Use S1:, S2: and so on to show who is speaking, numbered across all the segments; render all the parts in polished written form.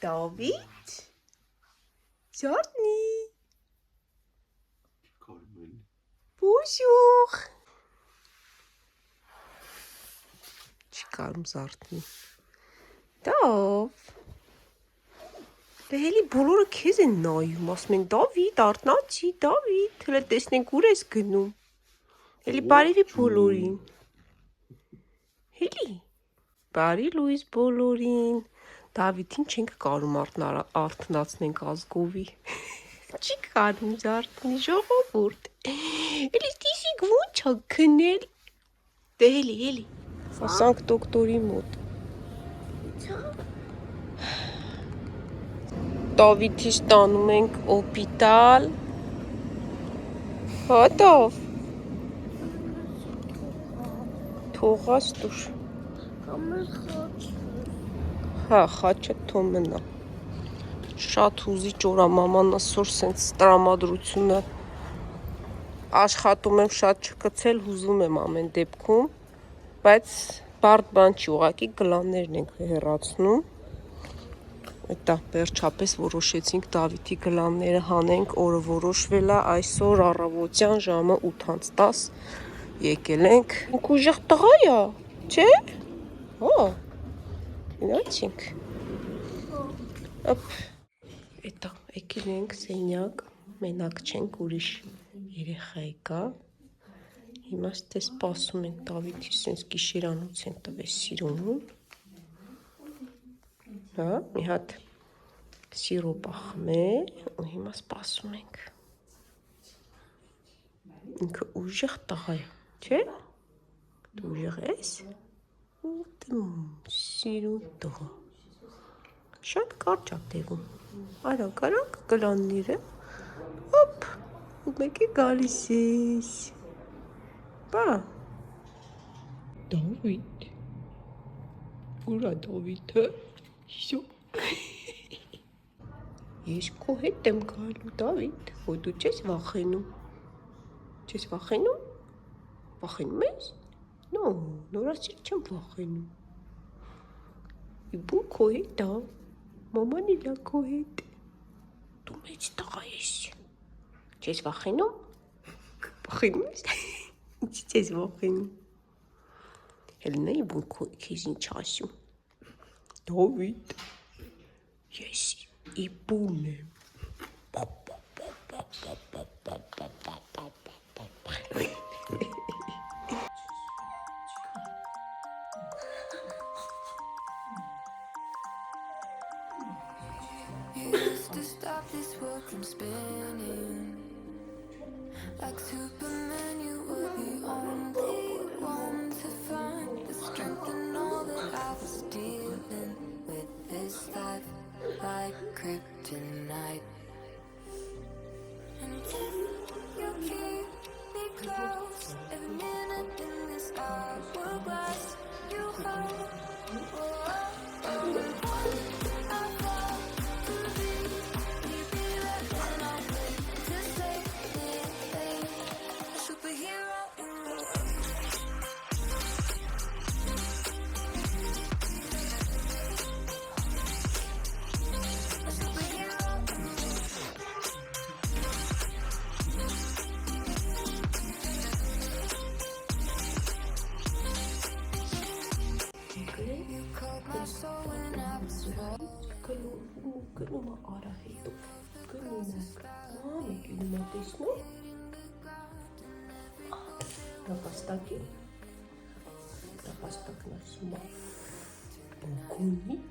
S1: David. Zardni. Bonjour. Չկարում Զարդնի։ Դավ։ Դե հելի բոլորը քեզ են նայում, ասում են Դավիթ, արթնացի, Դավիթ, հələ տեսնենք ուր ես գնում։ Հելի բարևի բոլորին։ Հելի։ Բարի լույս բոլորին։ Դավիթին չենք կարում արթնացնենք ազգովի։ Չի կարում Զարդնի ժողովուրդ։ Հելի դիսիկ ո՞նց ա քնել։ Դե հելի։ Ասանք դոկտորի մոտ։ Դավիթի ստանում ենք օպիտալ։ Հա Դավ։ Թողած դուր։ Հա, խաչը թո մնա։ Շատ հուզիչ օր ա մաման ասոր սենց տրամադրությունը աշխատում եմ շատ չկցել, հուզում եմ ամեն դեպքում, բայց բարդ բան չի, ուղղակի գլաններն ենք հեռացնում։ Դա վերջապես որոշեցինք Դավիթի գլանները հանենք, օրը որոշվել է այսօր առավոտյան ժամը 8:10 եկել ենք։ Ուժեղ տղա է, չէ՞։ Հա։ Գնացինք։ Ապ։ Էտա եկել ենք սենյակ, մենակ չենք, ուրիշ երեխա կա։ Հիմա ստե սպասում ենք Դավիթի սենց գիշերանոց են տվես սիրունուն։ Հա, մի հատ սիրոպ ա խմել ու հիմա սպասում ենք։ Ինքը ուժեղ տղա է, չէ՞։ Դու ուժեղ ես։ Սիրուն տղա։ Շատ կարճ ա տևում։ Արագ գլանները։ Հոպ, ու մեկ է գալիս ես։ Բա։ Դավիթ։ Ուր ա Դավիթը։ Շո։ Ես քո հետ եմ գալու Դավիթ, որ դու չես վախենում։ Չես վախենում։ Վախենում ես։ Նո, նորացիլ չեմ վախենում։ Իբու քո հետ ա։ Մաման էլ ա քո հետ։ Դու մեծ տղա ես։ Չես վախենում։ Վախենում ես։ Ինչի՞ չես վախենում։ Հելնա իբու քեզ ինչ ասում։ Դավիթ։ Ես իբուն եմ։
S2: Stop this world from spinning. Like Superman, you were the only one to find the strength in all that I was dealing with this life, like kryptonite. And if you keep me close, every minute in this hourglass, you hold.
S1: Գնում է արահետով, գնում ենք, մամի գնում է տեսնում, նապաստակն ասում է, բոքոնիկ,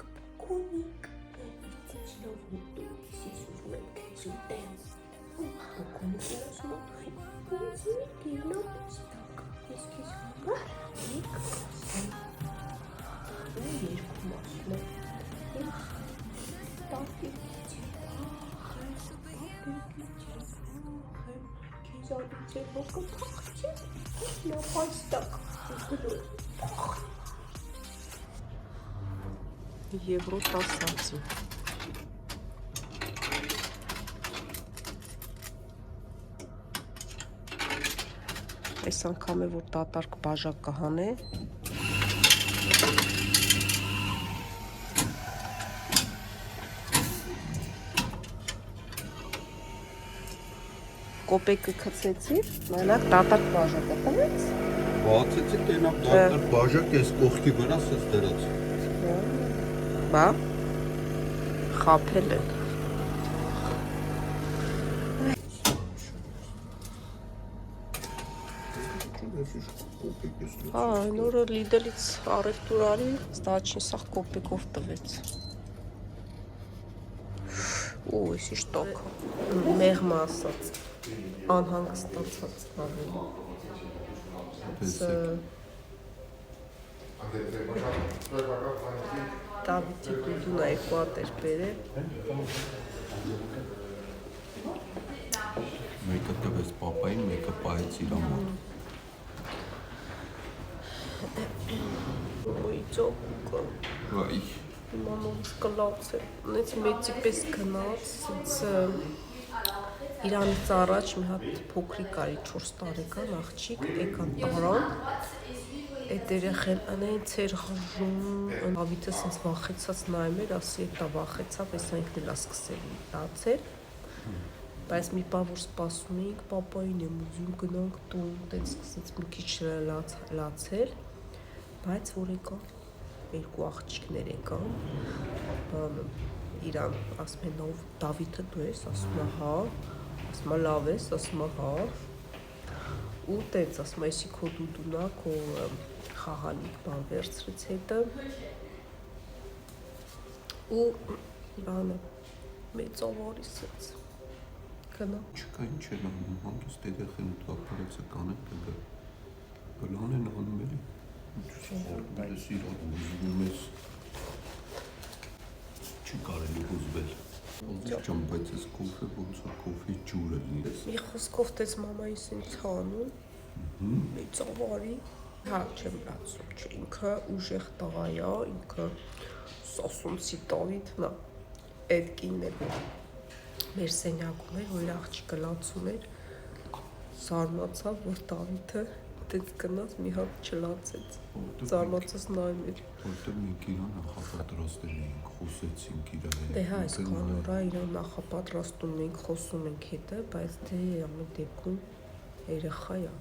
S1: իցից լավ հոտում, իսիս ուզում եմ կեզ ուտեմ, բոքոնիկն ասում է, ես մի կերնապստակ, ես կեզ համար, եկ ասում, երկում ասում է, Եվրո 10-ացի։ Այս անգամ է, որ տատարկ բաժակ կհանե։ կոպեկը գցեցի, մենակ դատարկ բաժակը տվեց։
S3: Բացեցի տենապ դատարկ բաժակ էս կողքի վրա սս դրած։
S1: Բա խափել են։ Հա, այն օրը Լիդելից առևտուր արի, ստաչին սաղ կոպեկով տվեց։ Ու, եսի շտոք, մեղմա ասած, անհանգստացած ավելի։ Դավիթի դուդուն այկու ատեր բեր է։
S3: Մեկը տվեց պապային, մեկը պայեց իր ամոտ։
S1: Ոյ ծոկուկը։
S3: Վայ։
S1: Իմանովից կլաց է, նեց մեծի պես գնաց, սենց Իրանից առաջ մի հատ փոքրիկ արի 4 տարեկան աղջիկ, եկան տարան, այդ երեխեն անային ծեր խժում, ավիթը սենց վախեցած նայում էր, ասի էտա վախեցավ, ես այնքն էլ ասկսել լացել, բայց մի պա որ սպասում էինք, պապային եմ ուզում գնանք տուն, տենց սկսեց մի քիչ լացել, բայց որ եկան, երկու աղջիկներ եկան, իրան ասում են ով Դավիթը դու ես, ասում է հա, ասում է լավ ես, ասում է հա, ու տենց ասում է եսի քո դուդունա, քո խաղալիք բան վերցրեց հետը, ու բանը մեծ ավարի սենց գնա։
S3: Չկա ինչ են անում, հանդուստ երեխեն ու տապարեցը կանեն կգա, գլան են անում էլի, բայց իրոտ ուզվում ես, չի կարելի ուզվել, ջան, բայց ես կոֆե ոնց որ կոֆե ջուր է լինես։
S1: Մի խոսքով տես մամայիս ինձ հանում, մեծ ավարի, հա չեմ լացում, չէ, ինքը ուժեղ տղայա, ինքը սասունցի Դավիթն է, այդ կինն է, մեր սենյակում էր, որ իր աղջիկը լացում էր, զարմացավ, որ Դավիթը տենց գնաց մի հատ չլացեց, զարմացած նայում էր։
S3: Որտեղ մենք իրան նախապատրաստել էինք, խոսեցինք իր հետ։
S1: Դե հա, այս կանորա իրան նախապատրաստում ենք, խոսում ենք հետը, բայց դե ամեն դեպքում երեխա է,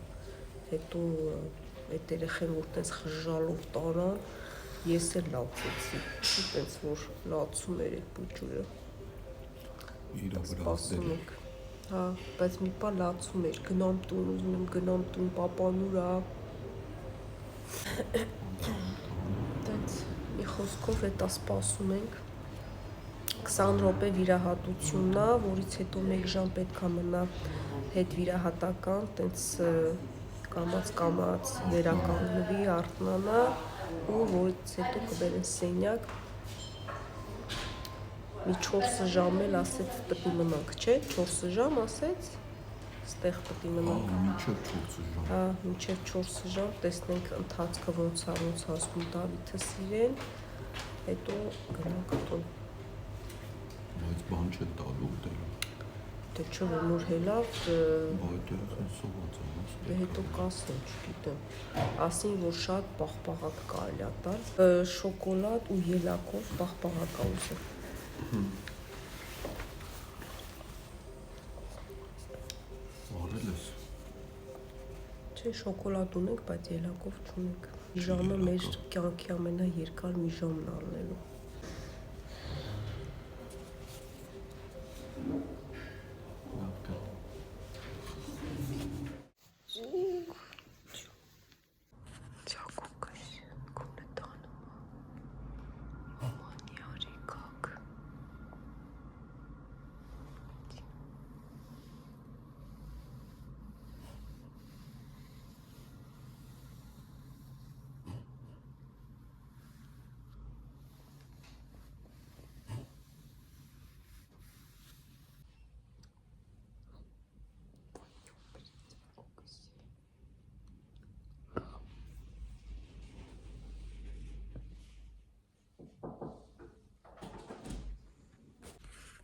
S1: հետո այդ երեխեն որ տենց խժալով տարան, ես էլ լացեցի, չի տենց որ լացում էր այդ բուջուրը։
S3: Իրա վրա
S1: Սպասում ենք, հա, բայց մի պա լացում էր, գնամ տուն, ուզում եմ գնամ տուն, պապան ուրա։ Տենց մի խոսքով հետա սպասում ենք, 20 րոպե վիրահատությունն է, որից հետո 1 ժամ պետք է մնա հետ վիրահատական, տենց կամաց վերականգնվի, արթնանա, ու որից հետո կբերեն սենյակ, մի 4 ժամ էլ ասեց պտի մնանք, չէ, 4 ժամ ասեց, ստեղ պտի մնանք։
S3: Մինչև 4 ժամ։
S1: Հա, մինչև 4 ժամ, տեսնենք ընթացքը ոնց ասում Դավիթը սիրեն, հետո գնանք տուն։
S3: Բայց բան չեն տալու դեռ։
S1: Դե չէ, որ նոր հելավ,
S3: Բայց երեխան սոված է, ոնց։
S1: դե հետո կասեն, չգիտեմ, ասին, որ շատ պաղպաղակ կարելի է տալ, շոկոլադ ու ելակով պաղպաղակ ա ուզում։
S3: Արել ես։
S1: Չէ, շոկոլադ ունենք, բայց ելակով չունենք։ Մի ժամը մեր կյանքի ամենաերկար մի ժամն առնելու։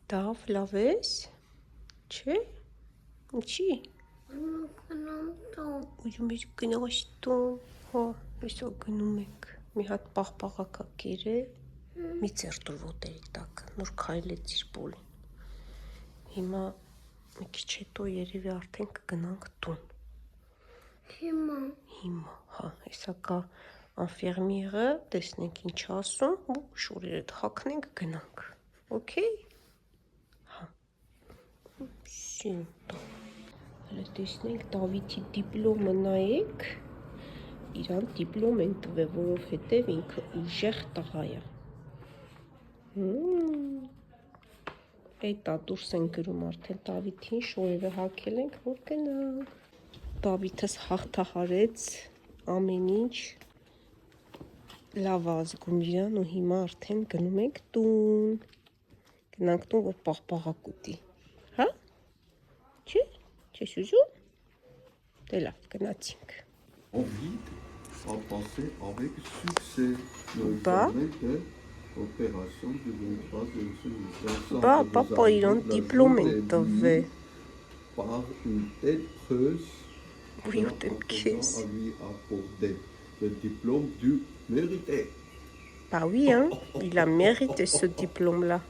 S1: Դավ, լավ ես, չէ, ինչի, ուզում ես գնաս տուն, հա, այսօ գնում ենք, մի հատ պաղպաղակա կեր է, մի ծերտուր ոտերի տակ, նոր քայլեցիր բոլին, հիմա Մի քիչ հետո երևի արդեն կգնանք տուն։ Հիմա, հա, հեսա կա անֆերմիերը, տեսնենք ինչ ասում, ու շորերը թաքնենք գնանք։ Okay։ Հա։ Հələ տեսնենք Դավիթի դիպլոմը նայեք։ Իրան դիպլոմ են տվել, որովհետև ինքը ուժեղ տղա է։ Էտա դուրս են գրում արդեն Դավիթին, շորերը հագել ենք, որ գնանք։ Դավիթս հաղթահարեց ամեն ինչ, լավ ազգում իրան ու հիմա արդեն գնում ենք տուն։ Գնանք տուն, որ պաղպաղակ ուտի։ Հա? Չէ՞, չես ուզում։ Դե լավ, գնացինք։
S3: A passé avec succès le
S1: Bah.
S3: examen de opération du 23 juillet.
S1: Բա, պապա իրան դիպլոմ են տվել։
S3: Par une telle creuse,
S1: Oui, ou t'aimes kiss.
S3: à lui apporter le diplôme du mérité.
S1: Bah oui, hein, il a mérité ce diplôme-là.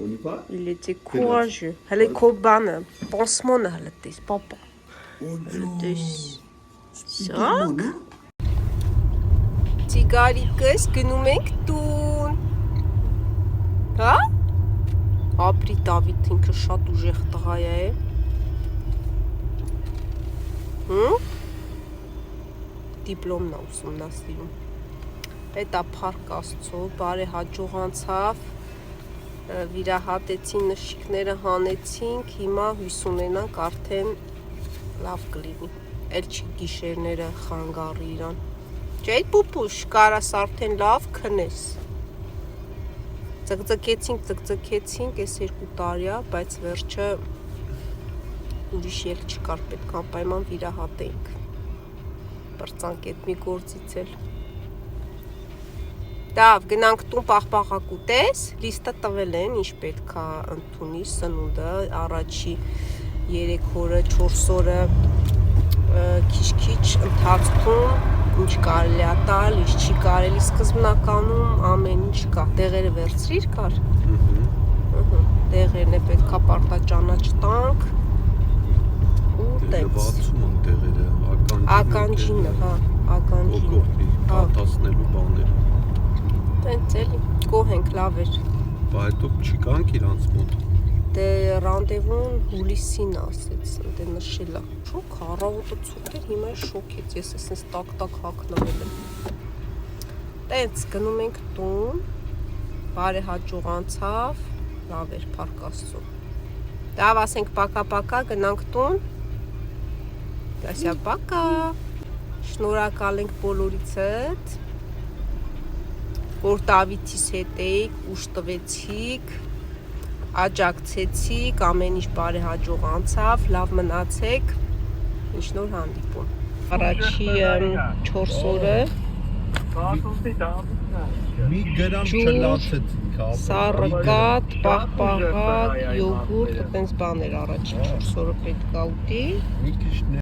S3: On y va?
S1: Il était courageux. Հələ քո բանը, պանսմանը հələ տես, պապա։ Հələ տես։ Սակ։ Ծիգարիկս գնում ենք տուն։ Հա? Ապրի Դավիթ ինքը շատ ուժեղ տղա է։ Դիպլոմն է ուսումնասիրում։ Էտա փառք Աստծո, բարեհաջող անցավ։ Վիրահատեցին, նշիկները հանեցինք, հիմա հույս ունենանք արդեն լավ կլինի։ Էլ չի գիշերները խանգարի իրան։ Չէ, պուպուշ, կարաս արդեն լավ քնես։ Ձգձգեցինք, այս 2 տարի է, բայց վերջը ուրիշ ելք չկար, պետք անպայման վիրահատենք։ Բրծանք էդ մի գործից էլ։ Դավ, գնանք տուն պաղպաղակ ուտես, լիստը տվել են, ինչ պետք է ընդունի սնունդը, առաջի 3 օրը, 4 օրը, քիչ-քիչ ընթացքում, ինչ կարելի է տալ, ինչ չի կարելի, սկզբնականում ամեն ինչ կա։ Դեղերը վերցրիր կար։ Դեղերն է պետք է պարտաճանաչ տանք ու տենց։
S3: Բացում են տեղերը,
S1: Ականջինը, հա, ականջինը։
S3: Տասնելու բաները։
S1: Տենց էլի, գոհ ենք, լավ էր։
S3: Բա հետո չի կանք իրանց մոտ։
S1: Դե ռանդևուն հուլիսին ասեց, դե նշել է։ Շոք, առավոտը ցուրտ էր, հիմա շոքեց, ես ասենց տակ-տակ հագնվել եմ։ Տենց գնում ենք տուն, բարեհաջող անցավ, լավ էր, փառք Աստծո։ Դավ ասենք պակա-պակա, գնանք տուն։ Դասյա պակա։ Շնորհակալ ենք բոլորիցդ, որ Դավիթիս հետ էիք, ուժ տվեցիք, աջակցեցիք, ամեն ինչ բարեհաջող անցավ, լավ մնացեք, ինչ նոր հանդիպում։ Առաջի 4 օրը
S3: Մի գրամ չլացեցինք,
S1: սառկատ, պաղպաղակ, յոգուրտ, այդպես բաներ առաջի 4 օրը պետք է ուտի։
S3: մի քիչ